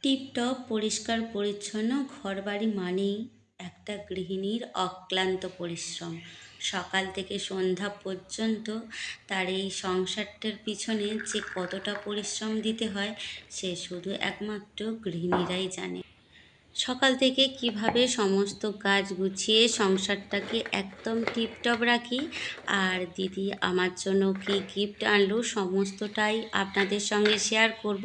Tiptop পরিষ্কার পরিচ্ছন্ন ঘরবাড়ি মানেই একটা গৃহিণীর অক্লান্ত পরিশ্রম। সকাল থেকে সন্ধ্যা পর্যন্ত তার এই সংসারটার পিছনে যে কতটা পরিশ্রম দিতে হয় সে শুধু একমাত্র গৃহিণীরাই জানে। সকাল থেকে কিভাবে সমস্ত কাজ গুছিয়ে সংসারটাকে একদম টিপটপ রাখি, আর দিদি আমার জন্য কি গিফট আনলো সমস্তটাই আপনাদের সঙ্গে শেয়ার করব।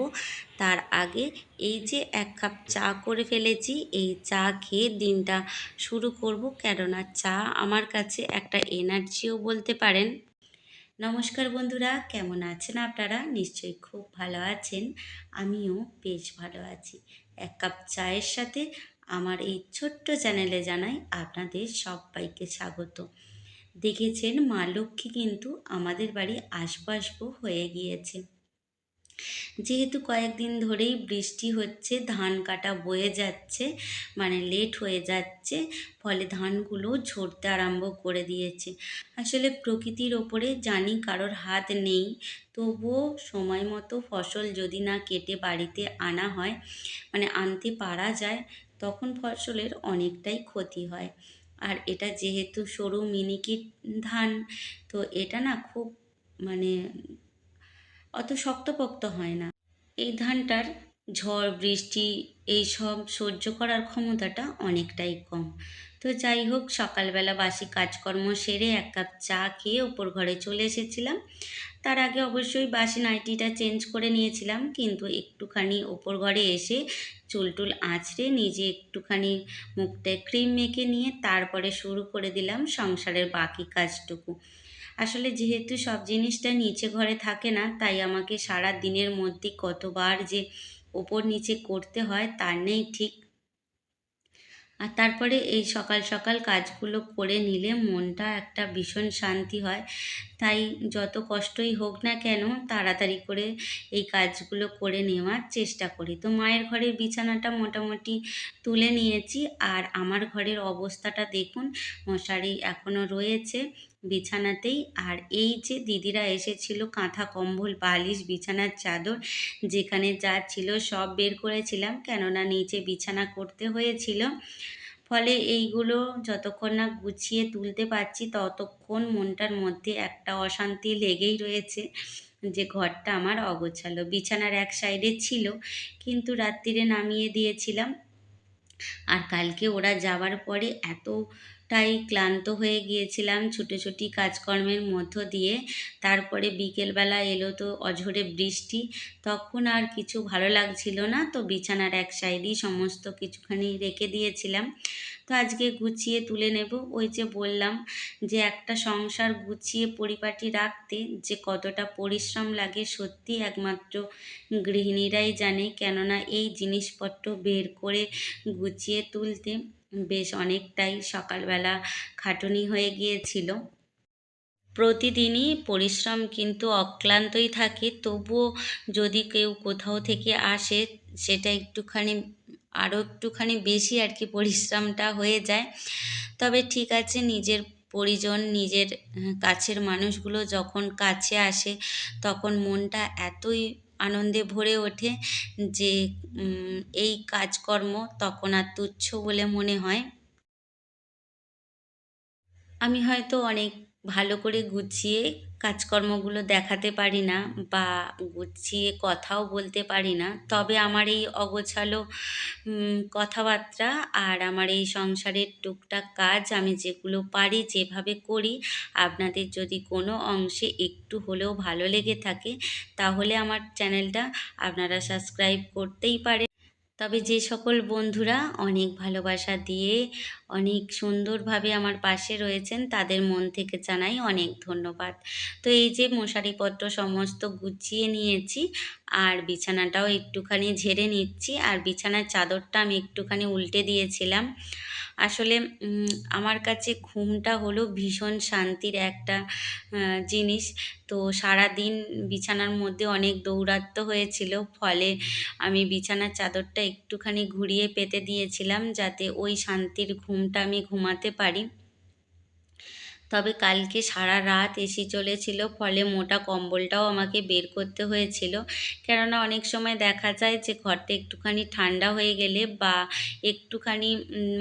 তার আগে এই যে এক কাপ চা করে ফেলেছি, এই চা খেয়ে দিনটা শুরু করব, কেননা চা আমার কাছে একটা এনার্জিও বলতে পারেন। নমস্কার বন্ধুরা, কেমন আছেন আপনারা? নিশ্চয়ই খুব ভালো আছেন। আমিও বেশ ভালো আছি। এক কাপ চায়ের সাথে আমার এই ছোট্ট চ্যানেলে জানাই আপনাদের সবাইকে স্বাগত। দেখেছেন, মা লক্ষ্মী কিন্তু আমাদের বাড়ি আসবো আসবো হয়ে গিয়েছে। যেহেতু কয়েকদিন ধরেই বৃষ্টি হচ্ছে, ধান কাটা বয়ে যাচ্ছে, মানে লেট হয়ে যাচ্ছে, ফলে ধানগুলো ঝরতে আরম্ভ করে দিয়েছে। আসলে প্রকৃতির ওপরে জানি কারোর হাত নেই, তবুও সময় মতো ফসল যদি না কেটে বাড়িতে আনা হয়, মানে আনতে পারা যায়, তখন ফসলের অনেকটাই ক্ষতি হয়। আর এটা যেহেতু সরু মিনিকিট ধান, তো এটা না খুব মানে অত শক্তপোক্ত হয় না। এই ধানটার ঝড় বৃষ্টি এইসব সহ্য করার ক্ষমতাটা অনেকটাই কম। তো যাই হোক, সকালবেলা বাসি কাজকর্ম সেরে এক কাপ চা খেয়ে ওপর ঘরে চলে এসেছিলাম। তার আগে অবশ্যই বাসি নাইটিটা চেঞ্জ করে নিয়েছিলাম, কিন্তু একটুখানি ওপর ঘরে এসে চুল টুল আঁচড়ে নিজে একটুখানি মুখটায় ক্রিম মেখে নিয়ে তারপরে শুরু করে দিলাম সংসারের বাকি কাজটুকু। আসলে যেহেতু সব জিনিসটা নিচে ঘরে থাকে না, তাই আমাকে সারা দিনের মধ্যে কতবার যে ওপর নিচে করতে হয় তার নেই ঠিক। আর তারপরে এই সকাল সকাল কাজগুলো করে নিলে মনটা একটা ভীষণ শান্তি হয়। তাই যত কষ্টই হোক না কেন, তাড়াতাড়ি করে এই কাজগুলো করে নেওয়ার চেষ্টা করি। তো মায়ের ঘরের বিছানাটা মোটামুটি তুলে নিয়েছি, আর আমার ঘরের অবস্থাটা দেখুন, মশারি এখনও রয়েছে বিছানাতেই। আর এই যে দিদিরা এসেছিল, কাঁথা কম্বল বালিশ বিছানার চাদর যেখানে যা ছিল সব বের করেছিলাম, কেননা নিচে বিছানা করতে হয়েছিল। ফলে এইগুলো যতক্ষণ না গুছিয়ে তুলতে পারছি ততক্ষণ মনটার মধ্যে একটা অশান্তি লেগেই রয়েছে যে ঘরটা আমার অগোছালো। বিছানার এক সাইডে ছিল, কিন্তু রাত্রিরে নামিয়ে দিয়েছিলাম। আর কালকে ওরা যাওয়ার পরে এতটাই ক্লান্ত হয়ে গিয়েছিলাম ছুটোছুটি কাজকর্মের মধ্য দিয়ে। তারপরে বিকেলবেলা এলো তো অঝোরে বৃষ্টি, তখন আর কিছু ভালো লাগছিল না, তো বিছানার এক সাইডেই সমস্ত কিছুখানি রেখে দিয়েছিলাম। তো আজকে গুছিয়ে তুলে নেব। ওই যে বললাম যে একটা সংসার গুছিয়ে পরিপাটি রাখতে যে কতটা পরিশ্রম লাগে, সত্যি একমাত্র গৃহিণীরাই জানে। কেননা এই জিনিসপত্র বের করে গুছিয়ে তুলতে বেশ অনেকটাই সকালবেলা খাটুনি হয়ে গিয়েছিল। প্রতিদিনই পরিশ্রম কিন্তু অক্লান্তই থাকে, তবুও যদি কেউ কোথাও থেকে আসে, সেটা একটুখানি আরও একটুখানি বেশি আর কি পরিশ্রমটা হয়ে যায়। তবে ঠিক আছে, নিজের পরিজন নিজের কাছের মানুষগুলো যখন কাছে আসে, তখন মনটা এতই আনন্দে ভরে ওঠে যে এই কাজকর্ম তখন আর তুচ্ছ বলে মনে হয়। আমি হয়তো অনেক ভালো করে গুছিয়ে কাজকর্মগুলো দেখাতে পারি না, বা গুছিয়ে কথাও বলতে পারি না। তবে আমার এই অগোছালো কথাবার্তা আর আমার এই সংসারের টুকটাক কাজ আমি যেগুলো পারি, যেভাবে করি, আপনাদের যদি কোনো অংশে একটু হলেও ভালো লেগে থাকে, তাহলে আমার চ্যানেলটা আপনারা সাবস্ক্রাইব করতেই পারেন। তবে যে সকল বন্ধুরা অনেক ভালোবাসা দিয়ে অনেক সুন্দরভাবে আমার পাশে রয়েছেন, তাদের মন থেকে জানাই অনেক ধন্যবাদ। তো এই যে মশারিপত্র সমস্ত গুছিয়ে নিয়েছি, আর বিছানাটাও একটুখানি ঝেড়ে নিচ্ছি, আর বিছানার চাদরটা আমি একটুখানি উল্টে দিয়েছিলাম। আসলে আমার কাছে ঘুমটা হলো ভীষণ শান্তির একটা জিনিস। তো সারাদিন বিছানার মধ্যে অনেক দৌরাত্ম্য হয়েছিল, ফলে আমি বিছানার চাদরটা একটুখানি ঘুরিয়ে পেতে দিয়েছিলাম, যাতে ওই শান্তির ঘুমটা আমি ঘুমাতে পারি। তবে কালকে সারা রাত এসি চলেছিল, ফলে মোটা কম্বলটাও আমাকে বের করতে হয়েছিল। কেননা অনেক সময় দেখা যায় যে ঘরটা একটুখানি ঠান্ডা হয়ে গেলে বা একটুখানি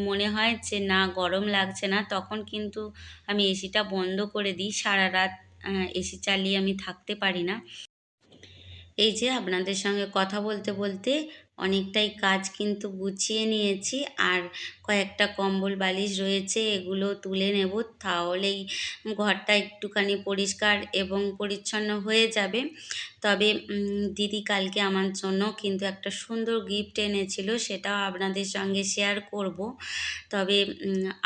মনে হয় যে না গরম লাগছে না, তখন কিন্তু আমি এসিটা বন্ধ করে দিই। সারা রাত এসি চালিয়ে আমি থাকতে পারি না। এই যে আপনাদের সঙ্গে কথা বলতে বলতে অনেকটাই কাজ কিন্তু গুছিয়ে নিয়েছি, আর কয়েকটা কম্বল বালিশ রয়েছে, এগুলো তুলে নেব, তাহলেই ঘরটা একটুখানি পরিষ্কার এবং পরিচ্ছন্ন হয়ে যাবে। তবে দিদি কালকে আমার জন্য কিন্তু একটা সুন্দর গিফট এনেছিল, সেটাও আপনাদের সঙ্গে শেয়ার করব। তবে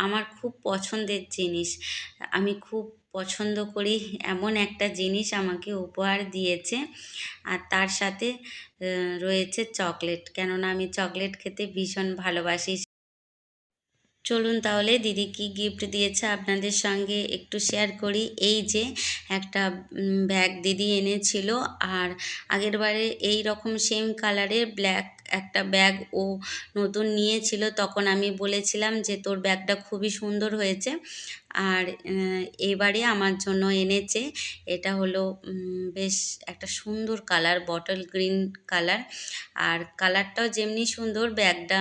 আমার খুব পছন্দের জিনিস, আমি খুব পছন্দ করি এমন একটা জিনিস আমাকে উপহার দিয়েছে। আর তার সাথে রয়েছে চকলেট, কেননা আমি চকলেট খেতে ভীষণ ভালোবাসি। চলুন তাহলে দিদি কি গিফট দিয়েছে আপনাদের সঙ্গে একটু শেয়ার করি। এই যে একটা ব্যাগ দিদি এনেছিল, আর আগের বারে এই রকম সেম কালারের ব্ল্যাক একটা ব্যাগ ও নতুন নিয়েছিল। তখন আমি বলেছিলাম যে তোর ব্যাগটা খুবই সুন্দর হয়েছে, আর এবারে আমার জন্য এনেছে। এটা হলো বেশ একটা সুন্দর কালার, বটল গ্রিন কালার, আর কালারটাও যেমনি সুন্দর, ব্যাগটা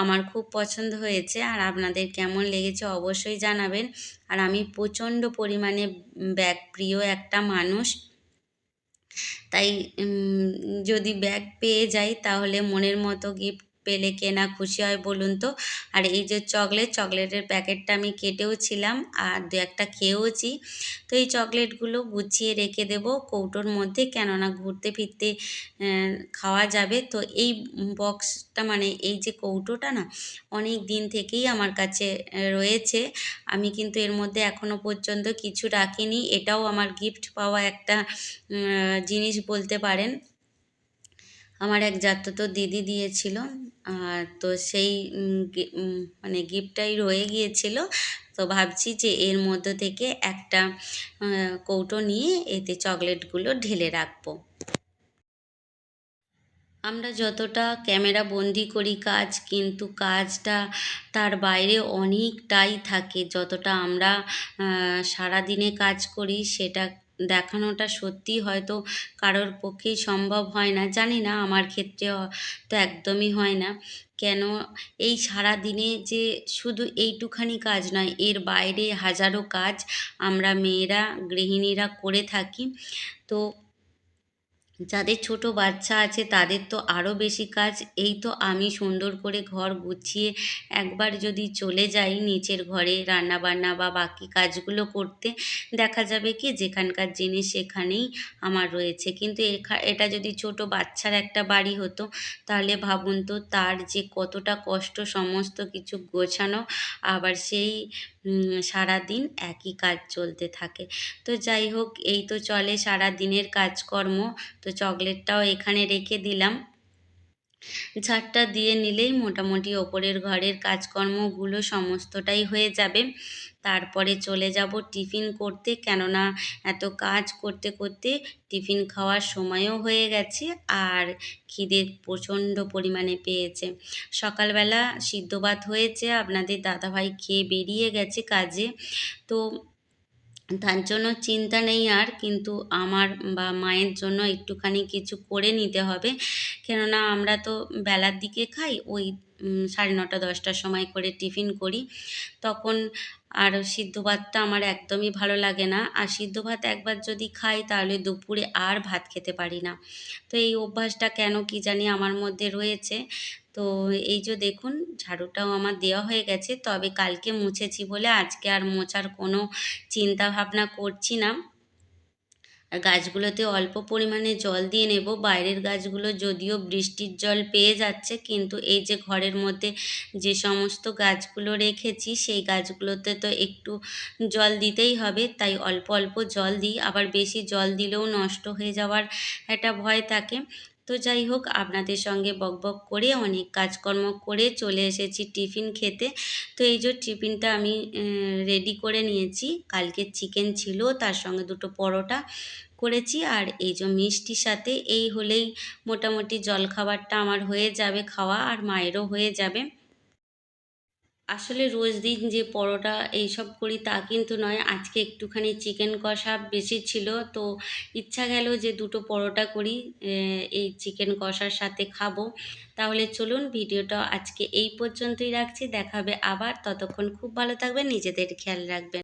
আমার খুব পছন্দ হয়েছে। আর আপনাদের কেমন লেগেছে অবশ্যই জানাবেন। আর আমি প্রচণ্ড পরিমাণে ব্যাগ প্রিয় একটা মানুষ, তাই যদি ব্যাগ পেয়ে যাই তাহলে মনের মতো গিফট পেলে কে না খুশি হয় বলুন তো। আর এই যে চকলেটের প্যাকেটটা আমি কেটেও ছিলাম, আর দু একটা খেয়েওছি। তো এই চকলেটগুলো গুছিয়ে রেখে দেব কৌটোর মধ্যে, কেননা ঘুরতে ফিরতে খাওয়া যাবে। তো এই বক্সটা মানে এই যে কৌটোটা না, অনেক দিন থেকেই আমার কাছে রয়েছে। আমি কিন্তু এর মধ্যে এখনও পর্যন্ত কিছু রাখিনি। এটাও আমার গিফট পাওয়া একটা জিনিস বলতে পারেন। আমার এক জাততো দিদি দিয়েছিল, তো সেই মানে গিফটটাই রয়ে গিয়েছিল। তো ভাবছি যে এর মধ্য থেকে একটা কৌটো নিয়ে এতে চকলেটগুলো ঢেলে রাখবো। আমরা যতটা ক্যামেরা বন্দি করি কাজ, কিন্তু কাজটা তার বাইরে অনেকটাই থাকে। যতটা আমরা সারাদিনে কাজ করি সেটা দেখানোটা সত্যিই হয়তো কারোর পক্ষেই সম্ভব হয় না। জানি না, আমার ক্ষেত্রে তো একদমই হয় না। কেন, এই সারাদিনে যে শুধু এইটুখানি কাজ নয়, এর বাইরে হাজারো কাজ আমরা মেয়েরা গৃহিণীরা করে থাকি। তো যাদের ছোট বাচ্চা আছে তাদের তো আরও বেশি কাজ। এই তো আমি সুন্দর করে ঘর গুছিয়ে একবার যদি চলে যাই নিচের ঘরে রান্নাবান্না বা বাকি কাজগুলো করতে, দেখা যাবে কি যেখানকার জিনিস সেখানেই আমার রয়েছে। কিন্তু এটা যদি ছোট বাচ্চার একটা বাড়ি হতো, তাহলে ভাবুন তো তার যে কতটা কষ্ট সমস্ত কিছু গোছানো, আবার সেই সারাদিন একই কাজ চলতে থাকে। তো যাই হোক, এই তো চলে সারা দিনের কাজকর্ম। তো চকলেটটাও এখানে রেখে দিলাম। ঝাড়টা দিয়ে নিলেই মোটামুটি ওপরের ঘরের কাজকর্মগুলো সমস্তটাই হয়ে যাবে। তারপরে চলে যাব টিফিন করতে, কেননা এত কাজ করতে করতে টিফিন খাওয়ার সময়ও হয়ে গেছে, আর খিদে প্রচণ্ড পরিমাণে পেয়েছে। সকালবেলা সিদ্ধ ভাত হয়েছে, আপনাদের দাদাভাই খেয়ে বেরিয়ে গেছে কাজে। তো তার জন্য চিন্তা নেই আর, কিন্তু আমার বা মায়ের জন্য একটুখানি কিছু করে নিতে হবে। কেননা আমরা তো বেলার দিকে খাই, ওই 9:30 10টার সময় করে টিফিন করি। তখন আর সিদ্ধ ভাতটা আমার একদমই ভালো লাগে না। আর সিদ্ধ ভাত একবার যদি খাই তাহলে দুপুরে আর ভাত খেতে পারি না। তো এই অভ্যাসটা কেন কি জানি আমার মধ্যে রয়েছে। তো এই যে দেখুন, ঝাড়ুটাও আমার দেওয়া হয়ে গেছে, তবে কালকে মুছেছি বলে আজকে আর মোছার কোনো চিন্তা ভাবনা করছি না। আর গাছগুলোতে অল্প পরিমাণে জল দিয়ে নেব। বাইরের গাছগুলো যদিও বৃষ্টির জল পেয়ে যাচ্ছে, কিন্তু এই যে ঘরের মধ্যে যে সমস্ত গাছগুলো রেখেছি সেই গাছগুলোতে তো একটু জল দিতেই হবে, তাই অল্প অল্প জল দিই। আবার বেশি জল দিলেও নষ্ট হয়ে যাওয়ার একটা ভয় থাকে। তো যাই হোক, আপনাদের সঙ্গে বকবক করে অনেক কাজকর্ম করে চলে এসেছি টিফিন খেতে। তো এই যে টিফিনটা আমি রেডি করে নিয়েছি। কালকে চিকেন ছিল, তার সঙ্গে দুটো পরোটা করেছি, আর এই যে মিষ্টির সাথে এই হলেই মোটামুটি জলখাবারটা আমার হয়ে যাবে খাওয়া, আর মায়েরও হয়ে যাবে। আসলে রোজ দিন যে পরোটা এইসব করি তা কিন্তু নয়, আজকে একটুখানি চিকেন কষা বেশি ছিল, তো ইচ্ছা গেল যে দুটো পরোটা করি এই চিকেন কষার সাথে খাবো। তাহলে চলুন ভিডিওটা আজকে এই পর্যন্তই রাখছি, দেখা হবে আবার, ততক্ষণ খুব ভালো থাকবেন, নিজেদের খেয়াল রাখবেন।